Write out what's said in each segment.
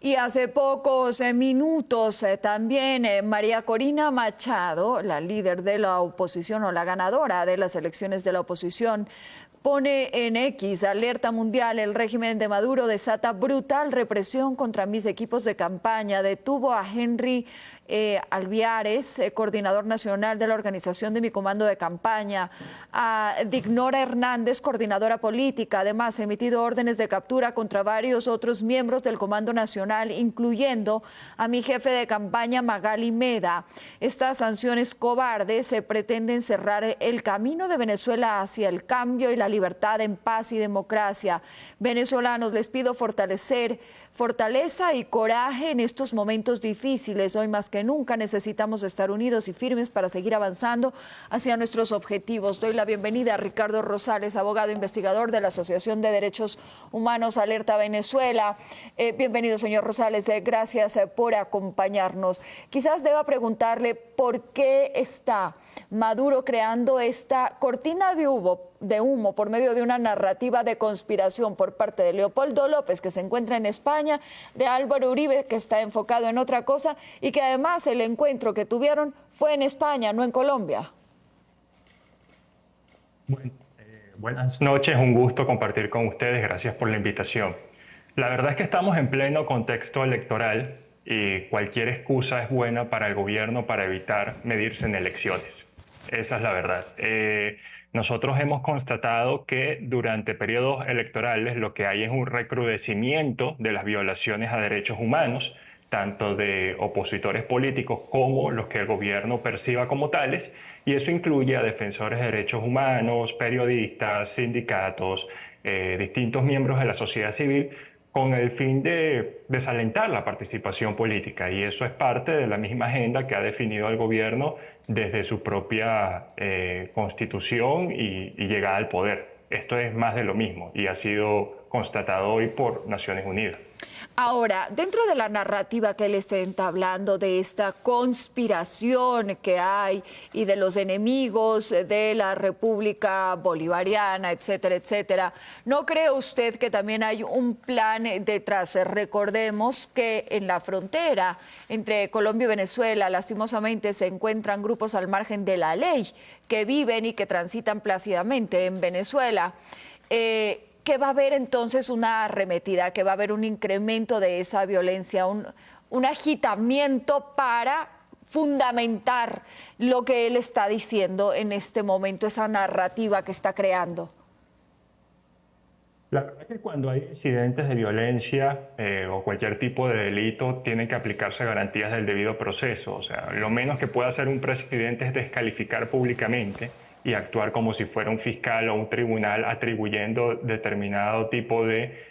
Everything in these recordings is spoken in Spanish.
Y hace pocos minutos también María Corina Machado, la líder de la oposición o la ganadora de las elecciones de la oposición, pone en X alerta mundial: el régimen de Maduro desata brutal represión contra mis equipos de campaña. Detuvo a Henry Alviares, coordinador nacional de la organización de mi comando de campaña, a Dignora Hernández, coordinadora política. Además, ha emitido órdenes de captura contra varios otros miembros del Comando Nacional, incluyendo a mi jefe de campaña, Magali Meda. Estas sanciones cobardes se pretenden cerrar el camino de Venezuela hacia el cambio y la libertad en paz y democracia. Venezolanos, les pido fortaleza y coraje en estos momentos difíciles. Hoy más que nunca necesitamos estar unidos y firmes para seguir avanzando hacia nuestros objetivos. Doy la bienvenida a Ricardo Rosales, abogado investigador de la Asociación de Derechos Humanos Alerta Venezuela. Bienvenido, señor Rosales. Gracias por acompañarnos. Quizás deba preguntarle por qué está Maduro creando esta cortina de humo por medio de una narrativa de conspiración por parte de Leopoldo López, que se encuentra en España, de Álvaro Uribe, que está enfocado en otra cosa, y que además el encuentro que tuvieron fue en España, no en Colombia. Bueno, buenas noches, un gusto compartir con ustedes, gracias por la invitación. La verdad es que estamos en pleno contexto electoral y cualquier excusa es buena para el gobierno para evitar medirse en elecciones. Esa es la verdad. Nosotros hemos constatado que durante periodos electorales lo que hay es un recrudecimiento de las violaciones a derechos humanos, tanto de opositores políticos como los que el gobierno perciba como tales, y eso incluye a defensores de derechos humanos, periodistas, sindicatos, distintos miembros de la sociedad civil, con el fin de desalentar la participación política. Y eso es parte de la misma agenda que ha definido el gobierno desde su propia constitución y llegada al poder. Esto es más de lo mismo y ha sido constatado hoy por Naciones Unidas. Ahora, dentro de la narrativa que él está entablando de esta conspiración que hay y de los enemigos de la República Bolivariana, etcétera, etcétera, ¿no cree usted que también hay un plan detrás? Recordemos que en la frontera entre Colombia y Venezuela, lastimosamente, se encuentran grupos al margen de la ley que viven y que transitan plácidamente en Venezuela. Que va a haber entonces una arremetida, que va a haber un incremento de esa violencia, un agitamiento para fundamentar lo que él está diciendo en este momento, esa narrativa que está creando. La verdad es que cuando hay incidentes de violencia o cualquier tipo de delito, tienen que aplicarse garantías del debido proceso. O sea, lo menos que puede hacer un presidente es descalificar públicamente y actuar como si fuera un fiscal o un tribunal atribuyendo determinado tipo de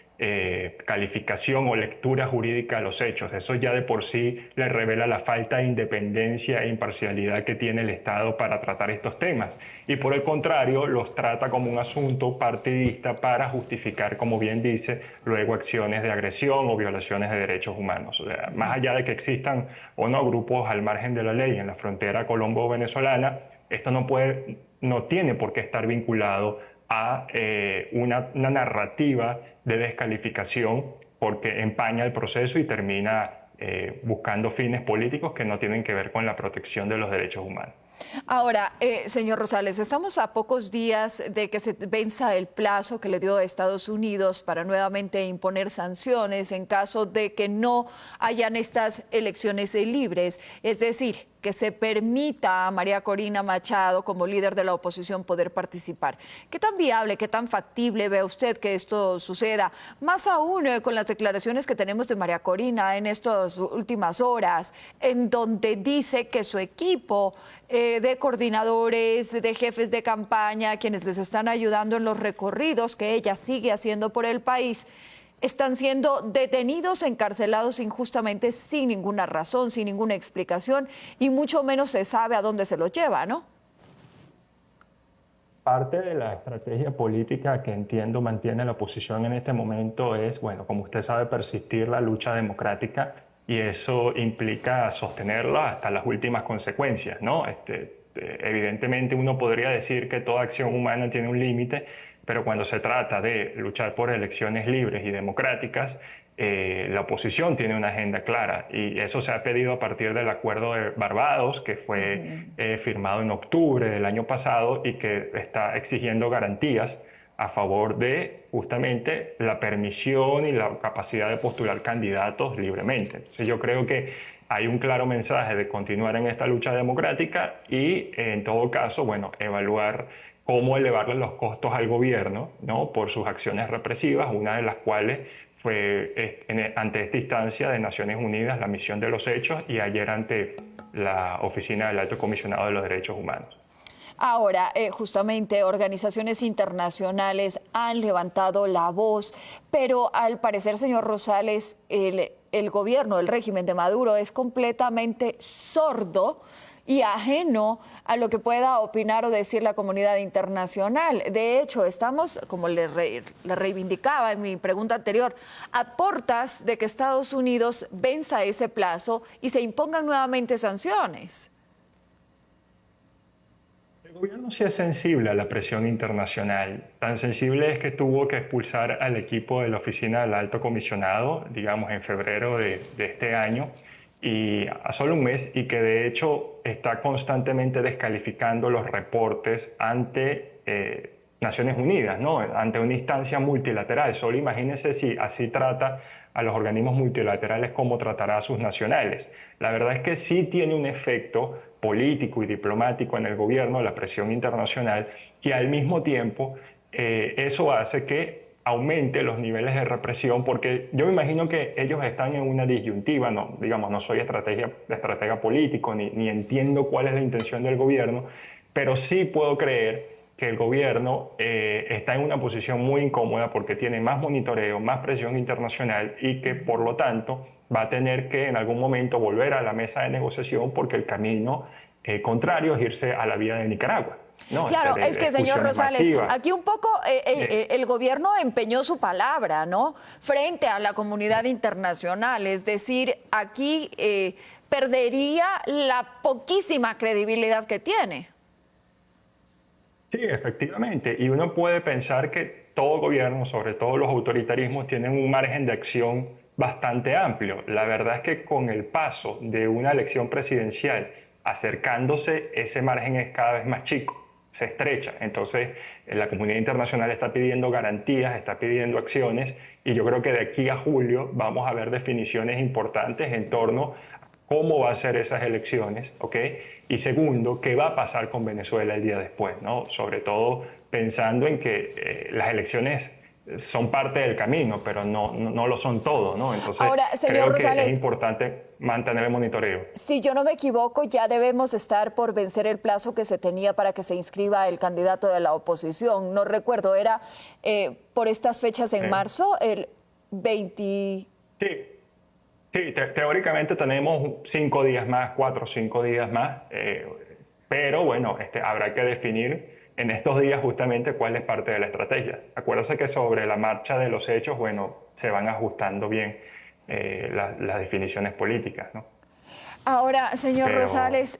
calificación o lectura jurídica a los hechos. Eso ya de por sí le revela la falta de independencia e imparcialidad que tiene el Estado para tratar estos temas. Y por el contrario, los trata como un asunto partidista para justificar, como bien dice, luego acciones de agresión o violaciones de derechos humanos. O sea, más allá de que existan o no grupos al margen de la ley en la frontera colombo-venezolana, esto no tiene por qué estar vinculado a una narrativa de descalificación, porque empaña el proceso y termina buscando fines políticos que no tienen que ver con la protección de los derechos humanos. Ahora, señor Rosales, estamos a pocos días de que se venza el plazo que le dio a Estados Unidos para nuevamente imponer sanciones en caso de que no hayan estas elecciones libres. Es decir, que se permita a María Corina Machado, como líder de la oposición, poder participar. ¿Qué tan viable, qué tan factible ve usted que esto suceda? Más aún con las declaraciones que tenemos de María Corina en estas últimas horas, en donde dice que su equipo de coordinadores, de jefes de campaña, quienes les están ayudando en los recorridos que ella sigue haciendo por el país, están siendo detenidos, encarcelados injustamente, sin ninguna razón, sin ninguna explicación, y mucho menos se sabe a dónde se los lleva, ¿no? Parte de la estrategia política que entiendo mantiene la oposición en este momento es, bueno, como usted sabe, persistir la lucha democrática, y eso implica sostenerla hasta las últimas consecuencias, ¿no? Evidentemente uno podría decir que toda acción humana tiene un límite, pero cuando se trata de luchar por elecciones libres y democráticas, la oposición tiene una agenda clara y eso se ha pedido a partir del acuerdo de Barbados, que fue firmado en octubre del año pasado y que está exigiendo garantías a favor de justamente la permisión y la capacidad de postular candidatos libremente. Entonces yo creo que hay un claro mensaje de continuar en esta lucha democrática y en todo caso, bueno, evaluar cómo elevarle los costos al gobierno, ¿no?, por sus acciones represivas, una de las cuales fue ante esta instancia de Naciones Unidas, la misión de los hechos, y ayer ante la Oficina del Alto Comisionado de los Derechos Humanos. Ahora, justamente organizaciones internacionales han levantado la voz, pero al parecer, señor Rosales, el gobierno, el régimen de Maduro es completamente sordo y ajeno a lo que pueda opinar o decir la comunidad internacional. De hecho, estamos, como le reivindicaba en mi pregunta anterior, a portas de que Estados Unidos venza ese plazo y se impongan nuevamente sanciones. El gobierno sí es sensible a la presión internacional. Tan sensible es que tuvo que expulsar al equipo de la Oficina del Alto Comisionado, digamos, en febrero de este año, y a solo un mes, y que de hecho está constantemente descalificando los reportes ante Naciones Unidas, ¿no?, ante una instancia multilateral. Solo imagínense si así trata a los organismos multilaterales, cómo tratará a sus nacionales. La verdad es que sí tiene un efecto político y diplomático en el gobierno, la presión internacional, y al mismo tiempo eso hace que aumente los niveles de represión, porque yo me imagino que ellos están en una disyuntiva, no, digamos, no soy estratega político, ni entiendo cuál es la intención del gobierno, pero sí puedo creer que el gobierno está en una posición muy incómoda porque tiene más monitoreo, más presión internacional y que por lo tanto va a tener que en algún momento volver a la mesa de negociación porque el camino contrario es irse a la vía de Nicaragua. No, claro, es que, señor Rosales, masivas. Aquí un poco el gobierno empeñó su palabra, ¿no?, frente a la comunidad internacional. Es decir, aquí perdería la poquísima credibilidad que tiene. Sí, efectivamente. Y uno puede pensar que todo gobierno, sobre todo los autoritarismos, tienen un margen de acción bastante amplio. La verdad es que con el paso de una elección presidencial acercándose, ese margen es cada vez más chico, se estrecha. Entonces, la comunidad internacional está pidiendo garantías, está pidiendo acciones, y yo creo que de aquí a julio vamos a ver definiciones importantes en torno a cómo va a ser esas elecciones, ¿ok? Y segundo, qué va a pasar con Venezuela el día después, ¿no? Sobre todo pensando en que las elecciones son parte del camino, pero no lo son todo, ¿no? Entonces, ahora, señor creo Rosales, que es importante mantener el monitoreo. Si yo no me equivoco, ya debemos estar por vencer el plazo que se tenía para que se inscriba el candidato de la oposición. No recuerdo, era por estas fechas en marzo, el 20... Sí, teóricamente tenemos 5 días más, 4 o 5 días más, pero bueno, habrá que definir en estos días justamente cuál es parte de la estrategia. Acuérdense que sobre la marcha de los hechos, bueno, se van ajustando bien las definiciones políticas, ¿no? Ahora, señor Rosales,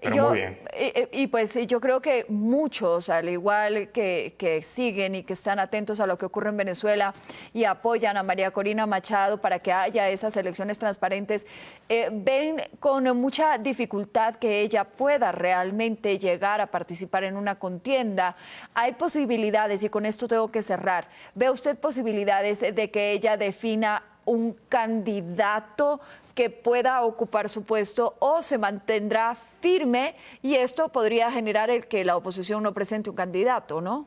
pues yo creo que muchos, al igual que siguen y que están atentos a lo que ocurre en Venezuela y apoyan a María Corina Machado para que haya esas elecciones transparentes, ven con mucha dificultad que ella pueda realmente llegar a participar en una contienda. Hay posibilidades, y con esto tengo que cerrar, ¿ve usted posibilidades de que ella defina un candidato que pueda ocupar su puesto, o se mantendrá firme y esto podría generar el que la oposición no presente un candidato, ¿no?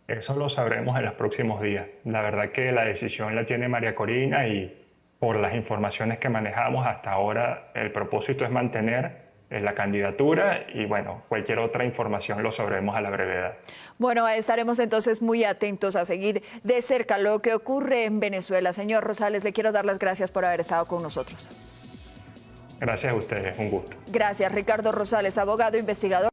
Eso lo sabremos en los próximos días. La verdad que la decisión la tiene María Corina y por las informaciones que manejamos hasta ahora el propósito es mantener la candidatura y bueno, cualquier otra información lo sabremos a la brevedad. Bueno, estaremos entonces muy atentos a seguir de cerca lo que ocurre en Venezuela. Señor Rosales, le quiero dar las gracias por haber estado con nosotros. Gracias a ustedes, un gusto. Gracias, Ricardo Rosales, abogado investigador.